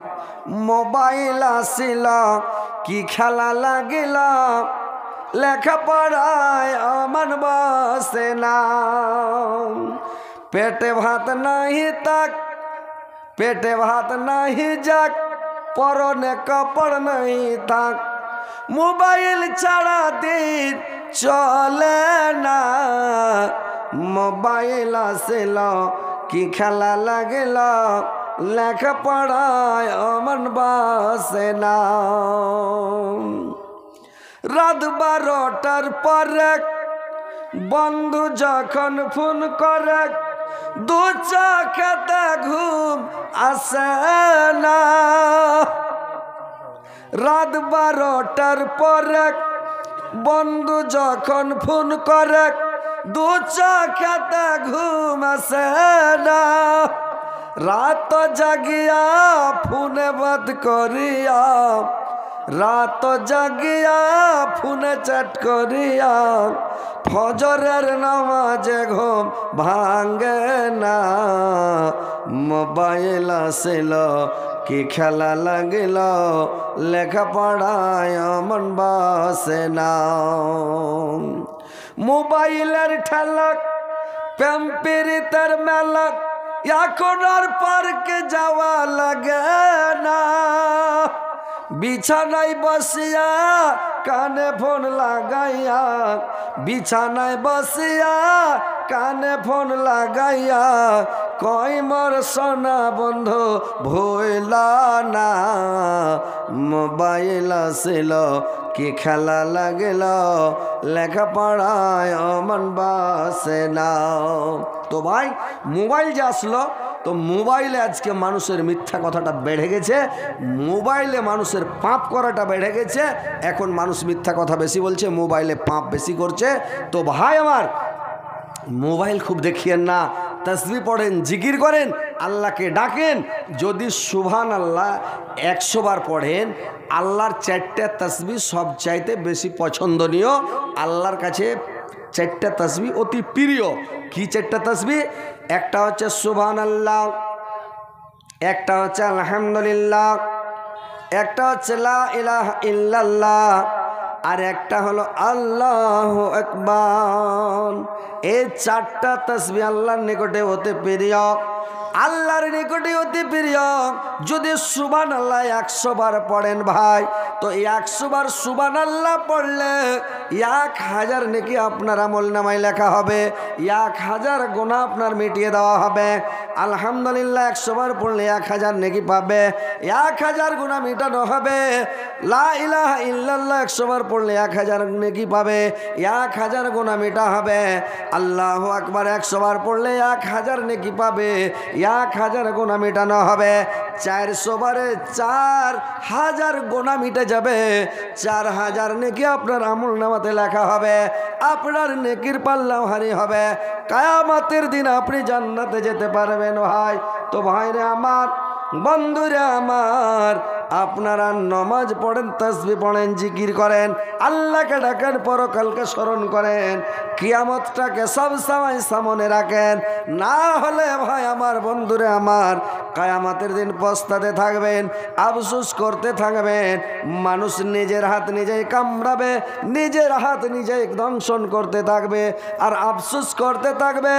Mobile আসিল কি খেলা লাগিল, লেখাপড়ায় আমার বসে না। পেটে ভাত নাহি তাক, পেটে ভাত নাহি যাক, পরনে কাপড় নাই থাক, মোবাইল ছাড়া দিন চলে না। মোবাইল আসিল কি খেলা লাগিল, লেখাপড়ায় আমার বসে না। রাত 12টার পরে বন্ধু যখন ফোন করে, দু চোখেতে ঘুম আসে না। রাত 12টার পরে বন্ধু যখন ফোন করে, দু চোখেতে ঘুম আসে না। রাত জাগিয়া ফোনে বাত করিয়া, রাত জাগিয়া ফোনে চ্যাট করিয়া, ফজরের নামাজে ঘুম ভাঙ্গে না। মোবাইল আসিল কি খেলা লাগিল, লেখাপড়ায় মন বসে না। মোবাইলের ঠেলা প্রেম প্রীতের মেলা, এখন আর পার্কে যাওয়া লাগে না। বিছানায় বসিয়া কানে ফোন লাগাইয়া, বিছানায় বসিয়া কানে ফোন লাগাইয়া, কই মোর সোনা বন্ধু ভুলা না। মোবাইল আসিল কি খেলা লাগিল, লেখাপড়ায় মন বসে না। তো ভাই মোবাইল যে আসলো, তো মোবাইলে আজকে মানুষের মিথ্যা কথাটা বেড়ে গেছে, মোবাইলে মানুষের পাপ করাটা বেড়ে গেছে। এখন মানুষ মিথ্যা কথা বেশি বলছে, মোবাইলে পাপ বেশি করছে। তো ভাই আমার মোবাইল খুব দেখিয়েন না, তসবিহ পড়েন, জিকির করেন, আল্লাহকে ডাকেন। যদি সুবহান আল্লাহ 100 বার পড়েন, আল্লাহর 4টা তসবিহ সবচাইতে বেশি পছন্দনীয়। আল্লাহর কাছে 4টা তসবিহ অতি প্রিয়। কি 4টা তসবিহ? একটা হচ্ছে সুবহান আল্লাহ, একটা হচ্ছে আলহামদুলিল্লাহ, একটা হচ্ছে লা ইলাহা ইল্লাল্লাহ, আর একটা হলো আল্লাহু আকবার। এই 4টা তসবিহ আল্লাহর নিকটে অতি প্রিয়, আল্লাহর নিকটে অতি প্রিয়। যদি সুবহানাল্লাহ 100 বার পড়েন ভাই, তো 100 বার সুবহানাল্লাহ পড়লে 1000 নেকি আপনার আমলনামায় লেখা হবে, 1000 গুনাহ আপনার মিটিয়ে দেওয়া হবে। আলহামদুলিল্লাহ 100 বার পড়লে 1000 নেকি পাবে, 1000 গুনাহ মিটানো হবে। লা ইলাহা ইল্লাল্লাহ 100 বার পড়লে 1000 নেকি পাবে, 1000 গুনাহ মিটা হবে। আল্লাহু আকবার 100 বার পড়লে 1000 নেকি পাবে, 1000 গুনাহ মিটানো হবে। 400 বারে 4000 গুনাহ মিটে যাবে, 4000 নেকি আপনার আমলনামাতে লেখা হবে। আপনার নেকির পাল্লা ভারী হবে, কিয়ামতের দিন আপনি জান্নাতে যেতে পারবেন ভাই। তো ভাইরে আমার, বন্ধুরে আমার, আপনারা নামাজ পড়েন, তাসবিহ পড়েন, জিকির করেন, আল্লাহকে ডাকেন, পরকালকে স্মরণ করেন, কিয়ামতটাকে সব সময় সামনে রাখেন। না হলে ভাই আমার, বন্ধুরে আমার, কিয়ামতের দিন পস্তাতে থাকবেন, আফসোস করতে থাকবেন। মানুষ নিজের হাত নিজেই কামড়াবে, নিজের হাত নিজেই দংশন করতে থাকবে, আর আফসোস করতে থাকবে।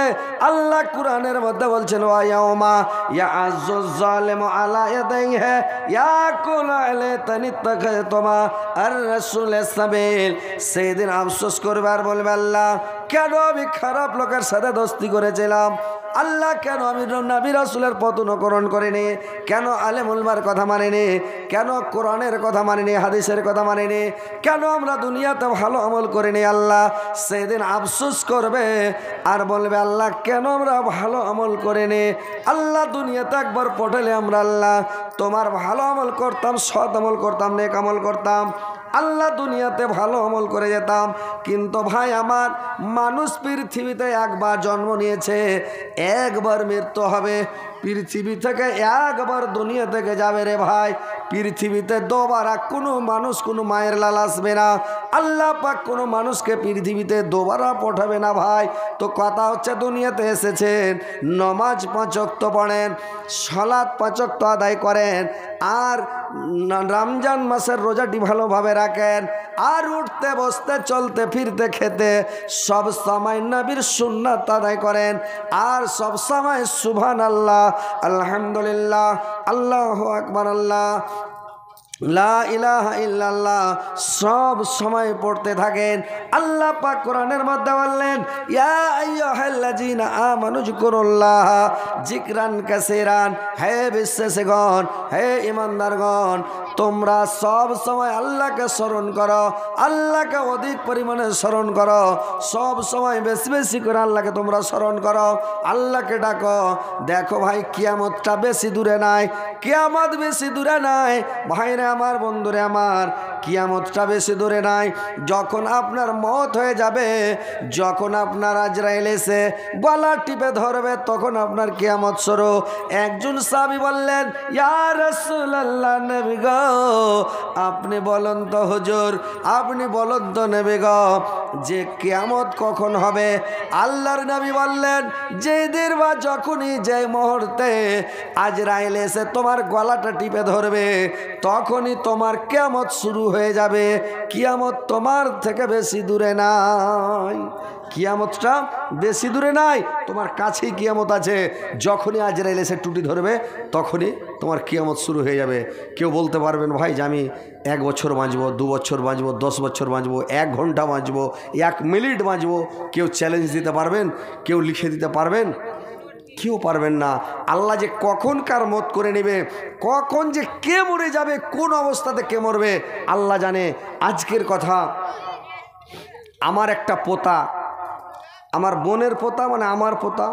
আল্লাহ কুরআনের মধ্যে বলছেন, ওয়া ইয়াউমা ইয়াআজ্জুজ জালিমু আলা ইয়াদাইহি ইয়াকুল আলাইতানি তাকাতুমা আর রাসূলের সাবিল। সেদিন আফসোস করবে আর বলবে, আল্লাহ কেন আমি খারাপ লোকের সাথে দোস্তি করেছিলাম, আল্লাহ কেন আমি নবী রাসূলের পথ অনুকরণ করিনি, কেন আলেম উলামার কথা মানিনি, কেন কোরআনের কথা মানিনি, হাদিসের কথা মানিনি, কেন আমরা দুনিয়াতে ভালো আমল করিনি। আল্লাহ সেদিন আফসোস করবে আর বলবে, আল্লাহ কেন আমরা ভালো আমল করিনি। আল্লাহ দুনিয়াতে একবার পঠালে আমরা আল্লাহ তোমার ভালো আমল করতাম, সৎ আমল করতাম, নেক আমল করতাম, আল্লাহ দুনিয়াতে ভালো আমল করে যেতাম। কিন্তু ভাই আমার, মানুষ পৃথিবীতে একবার জন্ম নিয়েছে, একবার মৃত্যু হবে। পৃথিবী থেকে একবার দুনিয়া থেকে যাবে রে ভাই। পৃথিবীতে দুবার কোনো মানুষ কোনো মায়ের লাল আসবে না, আল্লাহ পাক কোনো মানুষকে পৃথিবীতে দোবারা পাঠাবে না ভাই। তো কথা হচ্ছে দুনিয়াতে এসেছেন, নমাজ 5 ওয়াক্ত পড়েন, সালাত 5 ওয়াক্ত আদায় করেন, আর রমজান মাসের রোজাটি ভালোভাবে রাখেন, আর উঠতে বসতে চলতে ফিরতে খেতে সব সময় নবীর সুন্নাত আদায় করেন, আর সব সময় সুবহানাল্লাহ, আলহামদুলিল্লাহ, আল্লাহু আকবার, আল্লাহ লা ইলাহা ইল্লাল্লাহ সব সময় পড়তে থাকেন। আল্লাহ পাক কোরআনের মধ্যে বললেন, ইয়া আইয়ুহাল্লাযীনা আমানু যিকুরুল্লাহ যিকরান কাসীরান। হে বিশ্বাসীগণ, হে ঈমানদারগণ, তোমরা সব সময় আল্লাহকে স্মরণ করো, আল্লাহকে অধিক পরিমাণে স্মরণ করো, সব সময় বেশি বেশি করে আল্লাহকে তোমরা স্মরণ করো, আল্লাহকে ডাকো। দেখো ভাই, কিয়ামতটা বেশি দূরে নাই, কিয়ামত বেশি দূরে নাই ভাইরা আমার, বন্ধুরে আমার, কিয়ামতটা বেশি দূরে নাই। যখন আপনার মওত হয়ে যাবে, যখন আপনার আজরাইল এসে গলা টিপে ধরবে, তখন আপনার কিয়ামত শুরু। একজন সাহাবী বললেন, ইয়া রাসূলুল্লাহ, নবী গো আপনি বলুন তো হুজুর, আপনি বলুন তো নবী গো, যে কিয়ামত কখন হবে? আল্লাহর নবী বললেন, যেদিন বা যখনই, যে মুহূর্তে আজরাইল এসে তোমার গলাটা টিপে ধরবে, তখনই তোমার কিয়ামত শুরু হয়ে যাবে। কিয়ামত তোমার থেকে বেশি দূরে নাই, কিয়ামতটা বেশি দূরে নাই, তোমার কাছেই কিয়ামত আছে। যখনই আজরাইল এসে টুটি ধরবে, তখনই তোমার কিয়ামত শুরু হয়ে যাবে। কেউ বলতে পারবেন ভাই যে আমি 1 বছর বাঁচবো, 2 বছর বাঁচবো, 10 বছর বাঁচবো, 1 ঘন্টা বাঁচবো, 1 মিনিট বাঁচবো? কেউ চ্যালেঞ্জ দিতে পারবেন? কেউ লিখে দিতে পারবেন? কেউ পারবেন না। আল্লাহ যে কখন কার মত করে নেবে, কখন যে কে মরে যাবে, কোন অবস্থাতে কে মরবে, আল্লাহ জানে। আজকের কথা, আমার একটা পোতা, আমার বোনের পোতা, মানে আমার পোতা,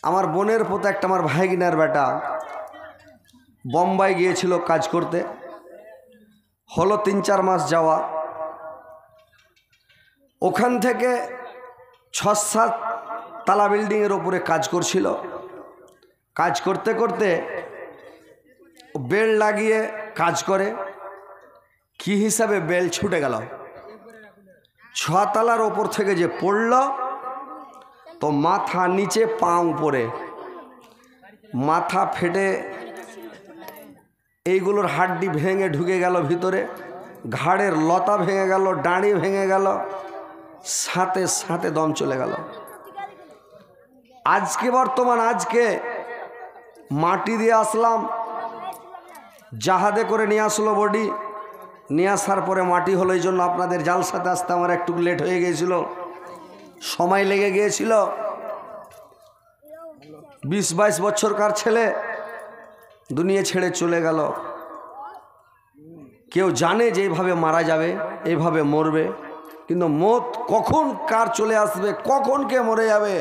আমার বোনের পোতা, একটা আমার ভাইগিনার বেটা বোম্বাই গিয়েছিল কাজ করতে, হলো 3-4 মাস যাওয়া। ওখান থেকে 6-7 তালা বিল্ডিংয়ের ওপরে কাজ করছিল। কাজ করতে করতে বেল্ট লাগিয়ে কাজ করে, কি হিসাবে বেল্ট ছুটে গেল, 6 তালার ওপর থেকে যে পড়ল, তো মাথা নিচে, পা উপরে, মাথা ফেটে এইগুলোর হাড্ডি ভেঙে ঢুকে গেল ভিতরে, ঘাড়ের লতা ভেঙে গেল, ডাঁড়ি ভেঙে গেল, সাথে সাথে দম চলে গেল। আজকে বর্তমান, আজকে মাটি দিয়ে আসলাম, জাহাজে করে নিয়ে আসলো বডি, নিয়ে আসার পরে মাটি হলো। এই জন্য আপনাদের জালসাতে আসতে আমার একটু লেট হয়ে গিয়েছিল, সময় লেগে গিয়েছিল। 20-22 বছরকার ছেলে দুনিয়া ছেড়ে চলে গেল। কেউ জানে যে এইভাবে মারা যাবে, এইভাবে মরবে, কিন্তু মত কখন কার চলে আসবে, কখন কে মরে যাবে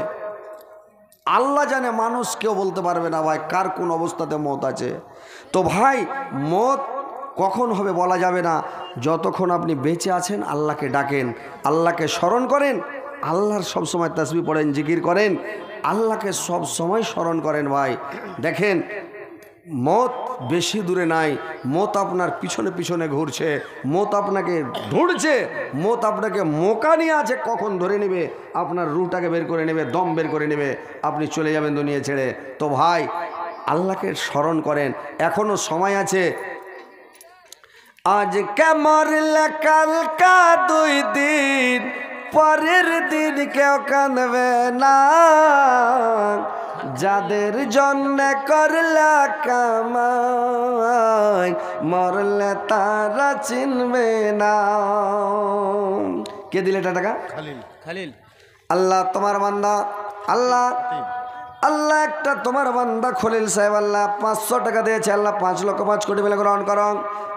আল্লাহ জানে। মানুষ কেউ বলতে পারবে না ভাই কার কোন অবস্থাতে মত আছে। তো ভাই, মত কখন হবে বলা যাবে না। যতক্ষণ আপনি বেঁচে আছেন আল্লাহকে ডাকেন, আল্লাহকে স্মরণ করেন, আল্লাহর সব সময় তাসবিহ পড়েন, জিকির করেন, আল্লাহকে সব সময় স্মরণ করেন। ভাই দেখেন, মত বেশি দূরে নাই, মত আপনার পিছনে পিছনে ঘুরছে, মত আপনাকে ধরছে, মত আপনাকে মোকা নিয়ে আছে, কখন ধরে নেবে, আপনার রুটাকে বের করে নেবে, দম বের করে নেবে, আপনি চলে যাবেন দুনিয়া ছেড়ে। তো ভাই, আল্লাহকে স্মরণ করেন, এখনো সময় আছে। আজ মরলে কালকা 2 দিন, পরের দিন কেউ কাঁদবে না, যাদের জন্য করলা কামাই, মরলে তারা চিনবে না। কে দিলে এটা টাকা? খালিল। আল্লাহ তোমার বান্দা, আল্লাহ আল্লাহ একটা তোমার বান্দা খলিল সাহেব, আল্লাহ 500 টাকা দিয়েছে। আল্লাহ 5 লক্ষ 5 কোটি মিলে গ্রহণ করো।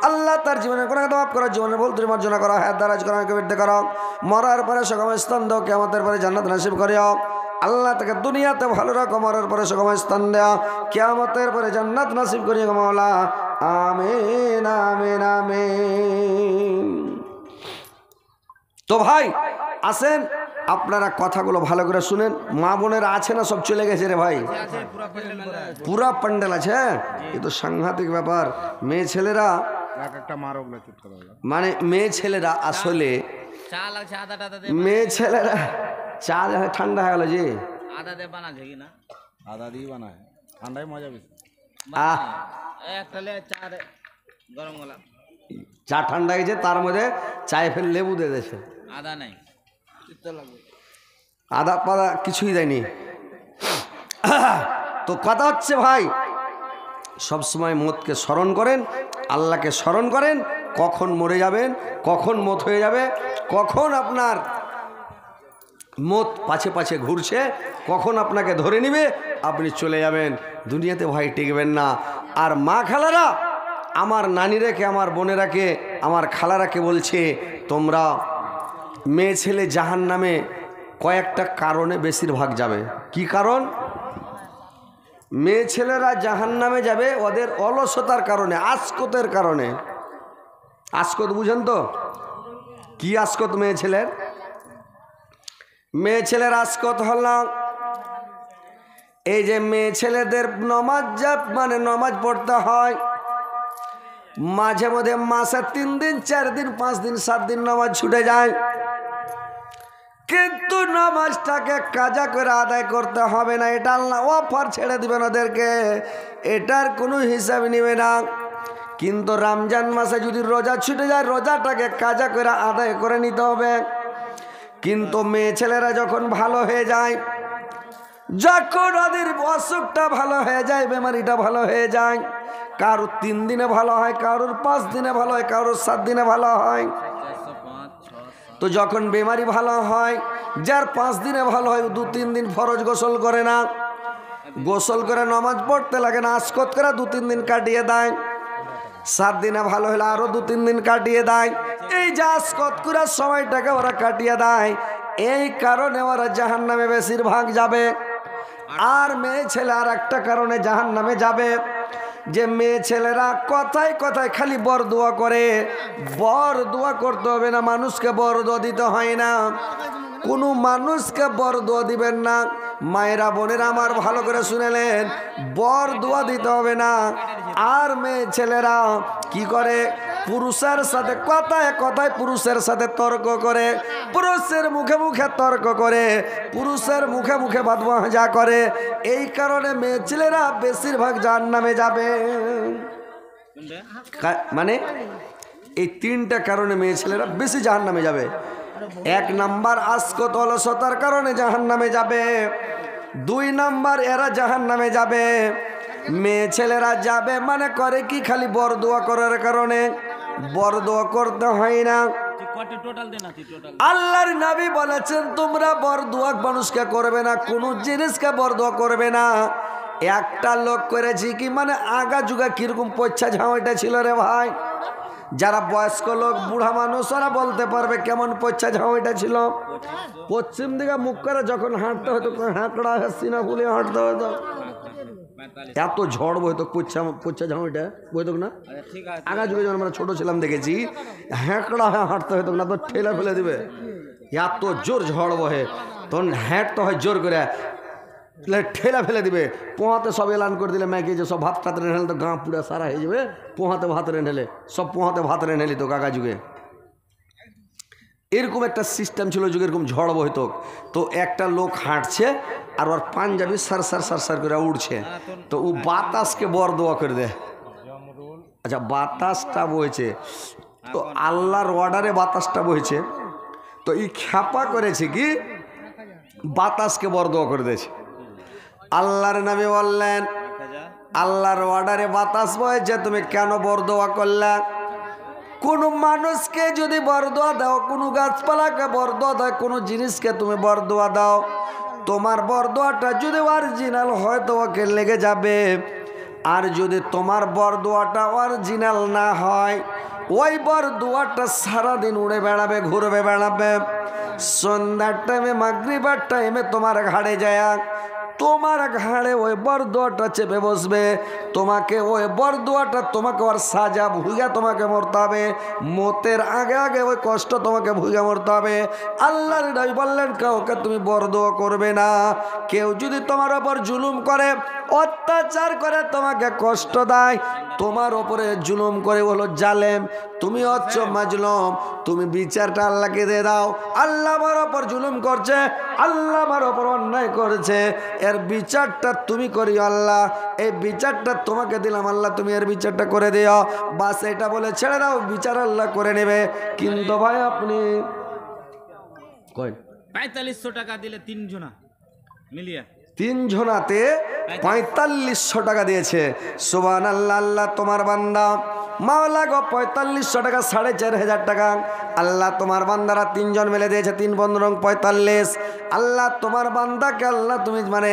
আল্লাহ তার জীবনের গুনাহ মাফ করো, জীবনের ভুল ত্রুটি মার্জনা করো, হায়াত দারাজ করো, বৃদ্ধি করো, মরার পরে সুগম স্থান দাও, কিয়ামতের পরে জান্নাত নসিব করিও। আল্লাহ তাকে দুনিয়াতে ভালো রাখো, মরার পরে সুগম স্থান দাও, কিয়ামতের পরে জান্নাত নসিব করিও মাওলা। আমিন আমিন আমিন। তো ভাই আসেন, আপনারা কথাগুলো ভালো করে শুনেন। মা বোনেরা আছে না? সব চলে গেছে রে ভাই, পুরা প্যান্ডেল আছে। এ তো সাংঘাতিক ব্যাপার। মেয়ে ছেলেরা মানে মেয়ে ছেলেরা আসলে মেয়ে ছেলেরা চা ঠান্ডা হয়ে গেল যে আদা দিয়ে বানাচ্ছে কি না? আদা দিয়ে বানায়, ঠান্ডায় মজা বেশি। একটা চা গরম গলা চা ঠান্ডা গেছে, তার মধ্যে চায়ে ফের লেবু দিয়ে দিয়েছে, আদা নাই, আদা পাদা কিছুই দেয়নি। তো কথা হচ্ছে ভাই, সবসময় মতকে স্মরণ করেন, আল্লাহকে স্মরণ করেন। কখন মরে যাবেন, কখন মত হয়ে যাবে, কখন আপনার মত পাছে পাছে ঘুরছে, কখন আপনাকে ধরে নিবে, আপনি চলে যাবেন। দুনিয়াতে ভাই টিকবেন না। আর মা খালারা, আমার নানিরাকে, আমার বোনেরাকে, আমার খালারাকে বলছে, তোমরা মেয়ে ছেলে জাহান্নামে কয়েকটা কারণে বেশিরভাগ যাবে। কি কারণ? মেয়ে ছেলেরা জাহান্নামে যাবে ওদের অলসতার কারণে, আসকতের কারণে। আসকত বুঝেন তো? কি আসকত মেয়ে ছেলের? মেয়ে ছেলের আসকত হল এই যে মেয়ে ছেলেদের মানে নমাজ পড়তে হয়, মাঝে মধ্যে মাসে 3 দিন 4 দিন 5 দিন 7 দিন নামাজ ছুটে যায়, কিন্তু নামাজটাকে কাজা করে আদায় করতে হবে না। এটা আল্লাহ অফার ছেড়ে দিবেন ওদেরকে, এটার কোনো হিসাব নিবে না। কিন্তু রমজান মাসে যদি রোজা ছুটে যায়, রোজাটাকে কাজা করে আদায় করে নিতে হবে। কিন্তু মেয়ে ছেলেরা যখন ভালো হয়ে যায়, যখন ওদের অসুখটা ভালো হয়ে যায়, বেমারিটা ভালো হয়ে যায়, কারোর 3 দিনে ভালো হয়, কারোর 5 দিনে ভালো হয়, কারোর 7 দিনে ভালো হয়। তো যখন বেমারি ভালো হয়, যার 5 দিনে ভালো হয়, 2-3 দিন ফরজ গোসল করে না, গোসল করে নামাজ পড়তে লাগে না, আসকত করে 2-3 দিন কাটিয়ে দেয়। 7 দিনে ভালো হলে আরো 2-3 দিন কাটিয়ে দেয়। এই যে আসকত করে সময়টাকে ওরা কাটিয়ে দেয়, এই কারণে ওরা জাহান্নামে বেশিরভাগ যাবে। আর মেয়ে ছেলে আর একটা কারণে জাহান্নামে যাবে, যে মেয়ে ছেলেরা কথায় কথায় খালি বরদোয়া করে। বরদোয়া করতে হবে না, মানুষকে বরদোয়া দিতে হয় না, কোনো মানুষকে বরদোয়া দিবেন না। মায়েরা বোনেরা আমার ভালো করে শুনেলেন, বরদোয়া দিতে হবে না। আর মেয়ে ছেলেরা কি করে? পুরুষের সাথে কথায় কথায় পুরুষের সাথে তর্ক করে, পুরুষের মুখে মুখে তর্ক করে, পুরুষের মুখে মুখে বাদবাজা করে। এই কারণে মেয়ে ছেলেরা বেশিরভাগ জাহান্নামে যাবে। মানে এই 3টা কারণে মেয়ে ছেলেরা বেশি জাহান্নামে যাবে। 1 নাম্বার আসকত অলসতার কারণে জাহান্নামে যাবে। 2 নাম্বার এরা জাহান্নামে যাবে। মেয়ে ছেলেরা যাবে মানে করে কি? খালি বরদোয়া করার কারণে। বরদোয়া করতে হয় না। আল্লাহর নবী বলেছেন, তোমরা বরদোয়া মানুষকে করবে না, কোনো জিনিসকে বরদোয়া করবে না। একটা লোক করেছি কি, মানে আগা যুগা কিরকম পচ্ছা ঝাঁওয়াটা ছিল রে ভাই। যারা বয়স্ক লোক, বুড়া মানুষ, ওরা বলতে পারবে কেমন পচ্ছা ঝাঁওয়াটা ছিল। পশ্চিম দিকে মুখ করে যখন হাঁটতে হতো, হাঁকড়া সিনা ফুলে হাঁটতে হতো, এত ঝড় বইতো, পচ্ছা ঝাঁওয়াটা বইতো না। আগা যুগে যখন আমরা ছোট ছিলাম দেখেছি, হ্যাঁকড়া হয়ে হাঁটতে হতো না, তো ঠেলা ফেলে দিবে, এত জোর ঝড় বহে। তখন হ্যাঁটতে হয় জোর করে, ঠেলা ফেলে দিবে। পোহাতে সব এলান করে দিলে ম্যাকে যে সব ভাত টাত রেঁধে তো গাঁ পুরা সারা হয়ে যাবে। পোহাতে ভাত রেঁধেলে সব পোহাতে ভাত রেঁধেলি তো কাকা যুগে এরকম একটা সিস্টেম ছিল, যুগে এরকম ঝড় বইতো। তো একটা লোক হাঁটছে আর ওর পাঞ্জাবি সার সার সার সার করে উঠছে, তো ও বাতাসকে বরদোয়া করে দেয়। আচ্ছা, বাতাসটা বইছে তো আল্লাহর অর্ডারে বাতাসটা বইছে, তো এই খ্যাপা করেছে কি বাতাসকে বরদোয়া করে দিয়েছে। আল্লাহর নবী বললেন, আল্লাহর অর্ডারে বাতাস বইছে, তুমি কেন বরদোয়া করলে? কোনো মানুষকে যদি বরদোয়া দাও, কোনো গাছপালাকে বরদোয়া দাও, কোনো জিনিসকে তুমি বরদোয়া দাও, তোমার বরদোয়াটা যদি অরিজিনাল হয় তো ওকে লেগে যাবে। আর যদি তোমার বরদোয়াটা অরিজিনাল না হয়, ওই বরদোয়াটা সারাদিন উড়ে বেড়াবে, ঘুরবে বেড়াবে। সন্ধ্যার টাইমে, মাগরিবার টাইমে তোমার ঘাড়ে যায়, তোমার ঘাড়ে ওই বরদোয়াটা চেপে বসবে। তোমাকে ওই বরদোয়াটা, তোমাকে ওর সাজা ভুগা তোমাকে মরতে হবে। মতের আগে আগে ওই কষ্ট তোমাকে ভুগা মরতে হবে। আল্লাহর নবী বললেন, কাউকে তুমি বরদোয়া করবে না। কেউ যদি তোমার ওপর জুলুম করে, অত্যাচার করে তোমাকে কষ্ট দেয়, তোমার ওপরে জুলুম করে হলো জালেম, তুমি হচ্ছ মাজলুম, তুমি বিচারটা আল্লাহকে দিয়ে দাও। আল্লাহ আমার ওপর জুলুম করছে, আল্লাহ আমার ওপর অন্যায় করেছে, এর বিচারটা তুমি করিও আল্লাহ, এই বিচারটা তোমাকে দিলাম আল্লাহ, তুমি এর বিচারটা করে দিও। বাস এটা বলে ছেড়ে দাও, বিচার আল্লাহ করে নেবে। কিন্তু ভাই আপনি কই 4500 টাকা দিলে 3 জনা মিলিয়ে 3 জনাতে 4500 টাকা দিয়েছে। সুবহানাল্লাহ। আল্লাহ তোমার বান্দা মাওলা গো 4500 টাকা 4500 টাকা আল্লাহ তোমার বান্দারা 3 জন মিলে দিয়েছে, 3 15 45। আল্লাহ তোমার বান্দাকে আল্লাহ তুমি মানে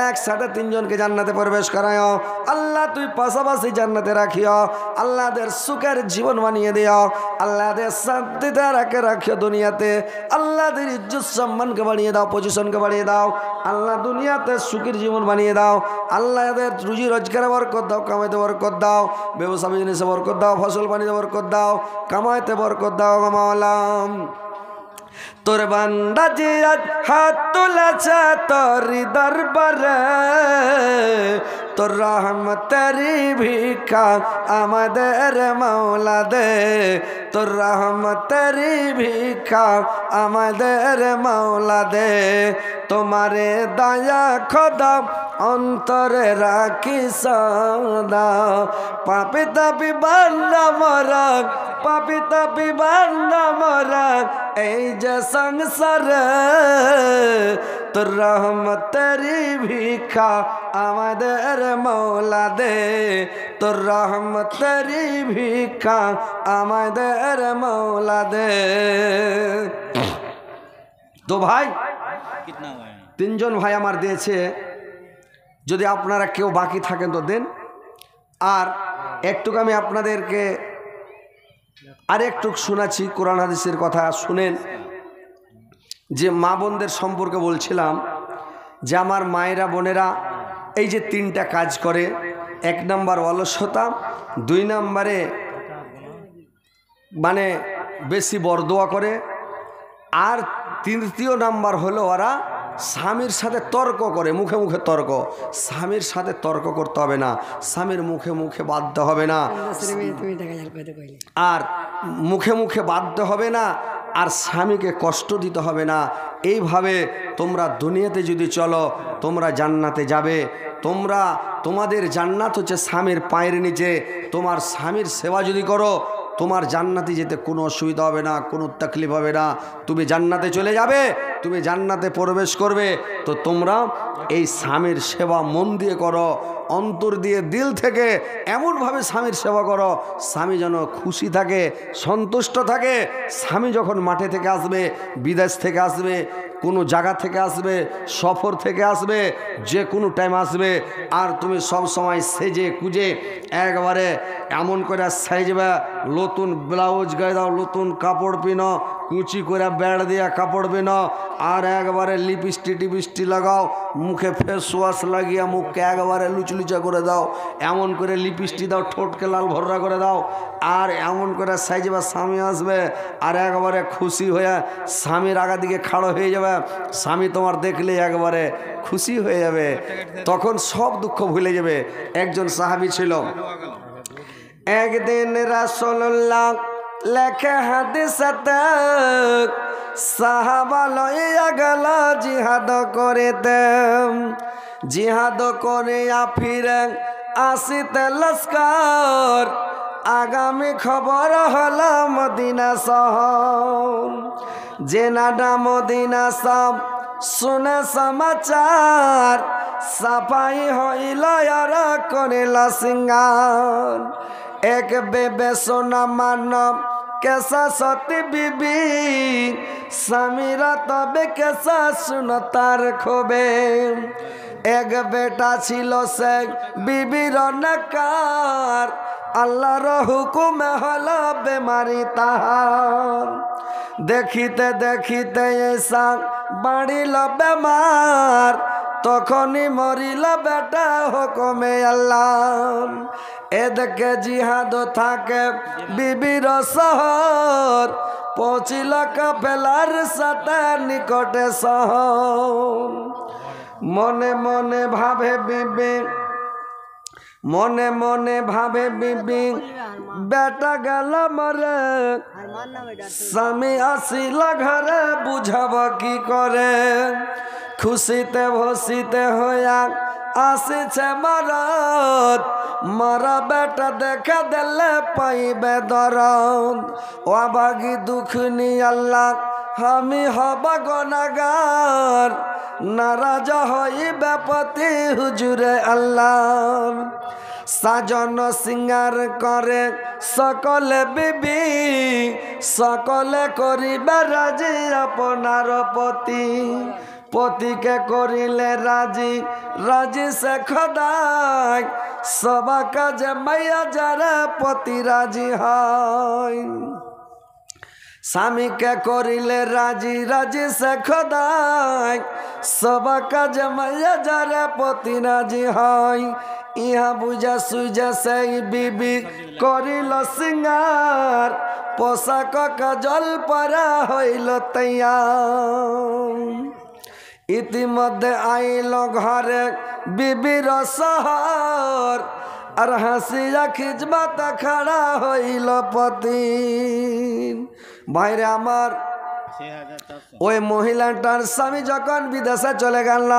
একসাথে 3 জনকে জান্নাতে প্রবেশ করাও আল্লাহ, তুই পাশাপাশি জান্নাতে রাখিও আল্লাহদের সুখের জীবন বানিয়ে দিও আল্লাহদের শান্তিতে রাখিও দুনিয়াতে, আল্লাহদের ইজ্জত সম্মানকে বাড়িয়ে দাও, পজিশনকে বাড়িয়ে দাও আল্লাহ, দুনিয়াতে সুখের জীবন বানিয়ে দাও আল্লাহ, এদের রুজি রোজগারে বরকত দাও, কামাইতে বরকত দাও, ব্যবসা বিজনেসে বরকত দাও, ফসল পানিতে বরকত দাও, কামাইতে বরকত দাও মাওলাম। তোর বান্দা যে আজ হাত তুলেছে তোর দরবারে, তোর রহমতেরি ভিক্ষা আমাদের মাওলা দে, তোর রহমতেরি ভিক্ষা আমাদের মাওলা দে, তোমারে দয়া খোদা অন্তরে রাখি সদা, পাপি তাপি বান্দা মরা, পাপি তাপি বান্দা মরা এই যে সংসারে, তোর রহমতেরি ভিক্ষা আমাদের মাওলা দে, তোর রহমতেরি ভিক্ষা আমাদের মাওলা দে। তো ভাই कितना हुआ है? 3 জন ভাই আমার দিয়েছে, যদি আপনারা কেউ বাকি থাকেন তো দেন। আর একটু আমি আপনাদেরকে আরেকটু শোনাচ্ছি কোরআন হাদিসের কথা শুনেন। যে মা বোনদের সম্পর্কে বলছিলাম যে আমার মায়েরা বোনেরা এই যে 3টা কাজ করে, 1 নাম্বার অলসতা, 2 নাম্বারে মানে বেশি বরদোয়া করে, আর 3য় নাম্বার হলো ওরা স্বামীর সাথে তর্ক করে, মুখে মুখে তর্ক। স্বামীর সাথে তর্ক করতে হবে না, স্বামীর মুখে মুখে বাধ্য হবে না, আর মুখে মুখে বাধ্য হবে না, আর স্বামীকে কষ্ট দিতে হবে না। এইভাবে তোমরা দুনিয়াতে যদি চলো তোমরা জান্নাতে যাবে। তোমরা তোমাদের জান্নাত হচ্ছে স্বামীর পায়ের নিচে। তোমার স্বামীর সেবা যদি করো তোমার জান্নাতে যেতে কোনো অসুবিধা হবে না, কোনো তকলিফ হবে না, তুমি জান্নাতে চলে যাবে, তুমি জান্নাতে প্রবেশ করবে। তো তোমরা এই স্বামীর সেবা মন দিয়ে করো, অন্তর দিয়ে দিল থেকে এমনভাবে স্বামীর সেবা করো স্বামী যেন খুশি থাকে, সন্তুষ্ট থাকে। স্বামী যখন মাঠে থেকে আসবে, বিদেশ থেকে আসবে, কোনো জায়গা থেকে আসবে, সফর থেকে আসবে, যে কোনো টাইম আসবে, আর তুমি সব সময় সেজে কুজে একবারে এমন করে সাইজবে, নতুন ব্লাউজ গায়ে দাও, নতুন কাপড় পিনো, কুচি করে বেড় দিয়া কাপড় পিনো, আর একবারে লিপস্টিক লাগাও, মুখে ফেস ওয়াশ লাগিয়ে মুখকে একবারে লুচলুচা করে দাও, এমন করে লিপস্টিক দাও, ঠোঁটকে লাল ভররা করে দাও, আর এমন করে সাইজবে, স্বামী আসবে আর একবারে খুশি হয়ে স্বামীর আগা দিকে খাড়ো হয়ে যাবে, স্বামী তোমার দেখলে একবারে খুশি হয়ে যাবে, তখন সব দুঃখ ভুলে যাবে। একজন সাহাবী ছিল, একদিন রাসূলুল্লাহ লেখে হাদিসতে সাহাবা লইয়া গেল জিহাদ করিতে, জিহাদ করিয়া ফিরে আসিতে লস্কর, আগামী খবর হল মদিনা শহর, জেনাডা মদিনা সব শুনে সমাচার, সাফাই হইল আর করিল সিঙ্গার, এক বেবে সোনা মানব কেসা সতী বিবি, স্বামীরা তবে কেসা শুন তার খবে, এক বেটা ছিল সে বিবির নাকার, আল্লাহর হুকুমে হল বেমারি তাহার, দেখিতে দেখিতে এসা বাড়িল বেমার, তখনই মরিল বেটা হুকুমে আল্লাহ, এদিকে জিহাদ থাকে বিবির শহর, পৌঁছিল কাফেলার সাথে নিকটে শহর, মনে মনে ভাবে বিবি, মনে মনে ভাবে বিবি, বেটা গেল মরে, স্বামী আসিল ঘরে, বুঝাব কি করে। খুশিতে ভসিতে হইয়া আসিছে মরদ, মারা বেটা দেখা দিলে পাইবে দরদ। ও বাগি দুঃখ নি আল্লাহ আমি হব গুনাহগার, নারাজ হইবে পতি হুজুরে আল্লাহ। সাজন সিঙ্গার করে সকলে বিবি, সকলে করিবে রাজি আপনার পতি। পতিকে করিলে রাজি, রাজি সে খোদাই, সবা কাজে মাইয়া যারা পতি রাজি হয়। স্বামীকে করিলে রাজি, রাজি সে খোদাই, সবা কাজে মাইয়া যারা পতি রাজি হয়। ইহা বুঝা সুঝা সেই বিবি করিল সিঙ্গার, পোশাক কাজল পরা হইল তৈয়ার। ইতিমধ্যে আইল ঘরে বিবির শহর, আর হাসিয়া খিজবাতা খাড়া হইল পতি। ভাইরে আমার, 6400 ওই মহিলাটার স্বামী যখন বিদেশে চলে গেল,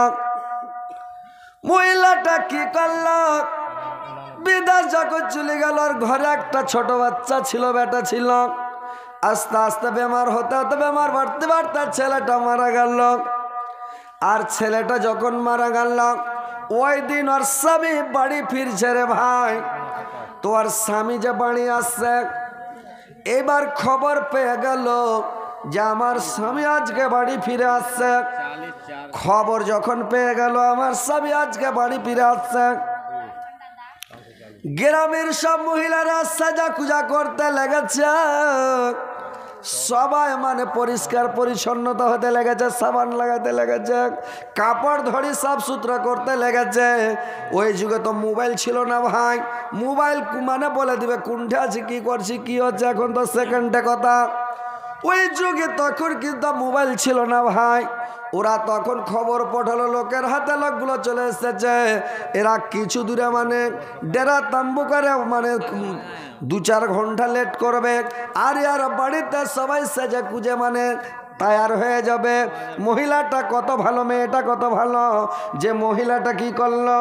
মহিলাটা কি করল, বিদেশ যখন চলে গেল, আর ঘরে একটা ছোট বাচ্চা ছিল, বেটা ছিল। আস্তে আস্তে বেমার হতে হতে বেমার বাড়তে বাড়তে ছেলেটা মারা গেল। আর ছেলেটা যখন মারা গেল, ওই দিন ওর স্বামী বাড়ি ফিরছে রে ভাই। তো আর স্বামী যে বাড়ি আসছে, এবার খবর পেয়ে গেল যে আমার স্বামী আজকে বাড়ি ফিরে আসছে। 44 খবর যখন পেয়ে গেল আমার স্বামী আজকে বাড়ি ফিরে আসছে, গ্রামের সব মহিলারা সাজা পূজা করতে লেগেছে। সবাই মানে পরিষ্কার পরিচ্ছন্নতা হতে লেগেছে, সাবান লাগাতে লেগেছে, কাপড় ধরি সাফ সুতরা করতে লেগেছে। ওই যুগে তো মোবাইল ছিল না ভাই, মোবাইল মানে বলে দিবে কোনটা আছে, কি করছি, কি হচ্ছে, এখন তো সেকেন্ডে কথা। ওই যুগে তখন কিন্তু মোবাইল ছিল না ভাই। ওরা তখন খবর পাঠালো লোকের হাতে, লোকগুলো চলে এসেছে। এরা কিছু দূরে মানে ডেরা তাম্বু করে মানে 2-4 ঘন্টা লেট করবে, আর আর বাড়িতে সবাই সেজে কুজে মানে তৈয়ার হয়ে যাবে। মহিলাটা কত ভালো, মেয়েটা কত ভালো, যে মহিলাটা কি করলো,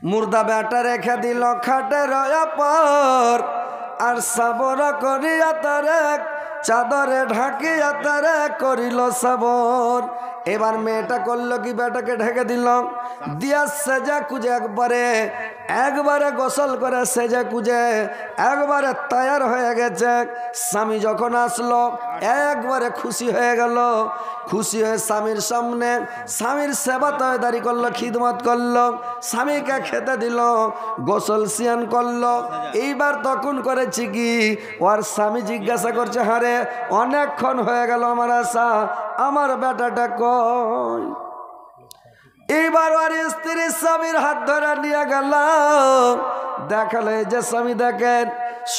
মুর্দা বেটা রেখে দিল খাটের পর, আর সাবর করিয়া তারে চাদরে ঢাকিয়া তারে করিল সাবর। এবার মেয়েটা করলো কি, বেটাকে ঢেকে দিল, দিয়া সেজা কুজে একবারে গোসল করে সেজে কুজে একবারে তৈয়ার হয়ে গেছে। স্বামী যখন আসলো একবারে খুশি হয়ে গেল। খুশি হয়ে স্বামীর সামনে স্বামীর সেবা তয়দারি করলো, খিদমত করলো, স্বামীকে খেতে দিল, গোসল সিয়ান করলো। এইবার তখন করেছি কি, ওর স্বামী জিজ্ঞাসা করছে, হারে অনেকক্ষণ হয়ে গেল আমার আশা, আমার বেটাটা কই। এইবার ওর স্ত্রী স্বামীর হাত ধরে নিয়ে গেল, দেখালে যে স্বামী দেখেন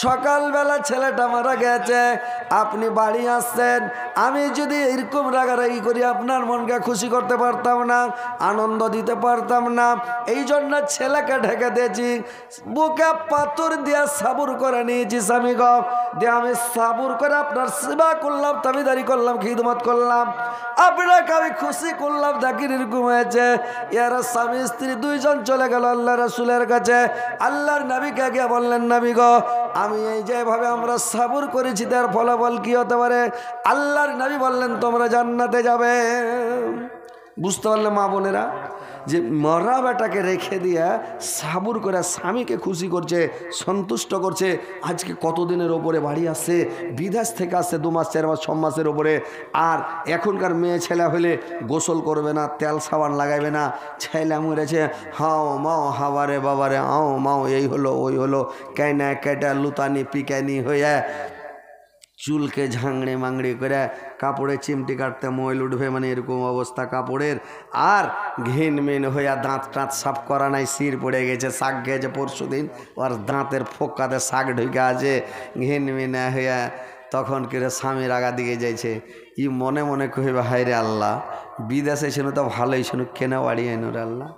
সকালবেলা ছেলেটা মারা গেছে, আপনি বাড়ি আসছেন, আমি যদি এরকম রাগারাগি করি আপনার মনকে খুশি করতে পারতাম না, আনন্দ দিতে পারতাম না। এই জন্য ছেলেকে ঢেকে দিয়েছি, বুকে পাথর দিয়ে সাবুর করে নিয়েছি স্বামী গো, দিয়ে আমি সাবুর করে আপনার সেবা করলাম, তাবিদারি করলাম, খিদমত করলাম, আপনাকে আমি খুশি করলাম। দেখেন এরকম হয়েছে। এরা স্বামী স্ত্রী দুইজন চলে গেল আল্লাহ রাসূলের কাছে। আল্লাহর নবীকে গিয়ে বললেন, নবী গো, আমি এই যেভাবে আমরা সাবুর করেছি তার ফলাফল কি হতে পারে? আল্লাহর নবী বললেন, তোমরা জান্নাতে যাবে। বুঝতে পারলে মা বোনেরা, যে মরা বেটাকে রেখে দিয়ে সাবুর করে স্বামীকে খুশি করছে, সন্তুষ্ট করছে। আজকে কতদিনের ওপরে বাড়ি আসছে, বিদেশ থেকে আসছে 2 মাস 4 মাস 6 মাসের ওপরে। আর এখনকার মেয়ে ছেলে হলে গোসল করবে না, তেল সাবান লাগাইবে না, ছেলে মরেছে হাও মাও হাওয়ারে বাবারে আও মাও, এই হলো ওই হলো, কেনা কেটা লুতানি পিকানি হয়ে চুলকে ঝাংড়ে মাংড়ে করে কাপড়ে চিমটি কাটতে ময়ল উঠবে, মানে এরকম অবস্থা কাপড়ের। আর ঘিন মিন হইয়া দাঁত টাঁত সাফ করা নাই, শির পড়ে গেছে, শাক গেছে পরশু দিন, ওর দাঁতের ফোকাতে শাক ঢুকে আছে, ঘিন মিন হইয়া তখন করে স্বামীর আগা দিকে যাইছে। ই মনে মনে কহিবে হায় রে আল্লাহ, বিদেশে শুনে তো ভালোই শুনে কেন বাড়ি আইন রে আল্লাহ।